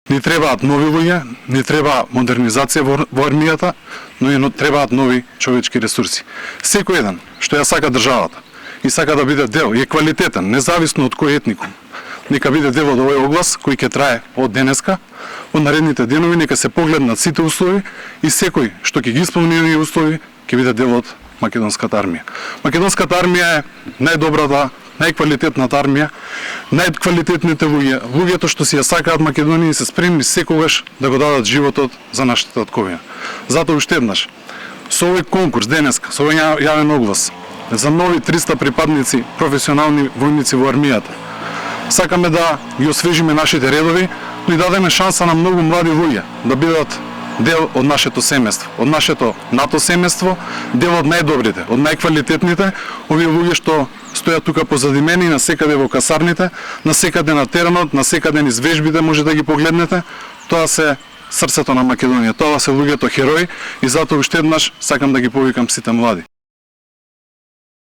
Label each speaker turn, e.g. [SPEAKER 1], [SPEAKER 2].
[SPEAKER 1] Ни требаат нови луѓе, ни треба модернизација во армијата, но и требаат нови човечки ресурси. Секој еден што ја сака државата и сака да биде дел, е квалитетен, независно од кој етникум, нека биде дел од овој оглас кој ќе трае од денеска, од наредните денови, нека се погледнат сите услови и секој што ќе ги исполни овие услови ќе биде дел од македонската армија. Македонската армија е најдобрата, најквалитетната армија, најквалитетните луѓе, луѓето што си ја сакаат Македонија и се спремни секогаш да го дадат животот за нашата татковина. Затоа уште еднаш, со овој конкурс денеска, со овој јавен оглас, за нови 300 припадници професионални војници во армијата, сакаме да ги освежиме нашите редови, но и дадеме шанса на многу млади луѓе да бидат дел од нашето семејство, од нашето НАТО семејство, дел од најдобрите, од најквалитетните, овие луѓе што стојат тука позади мене и насекаде во касарните, насекаде на теренот, насекаде низ вежбите може да ги погледнете, тоа се срцето на Македонија, тоа се луѓето херои и затоа уште еднаш сакам да ги повикам сите млади.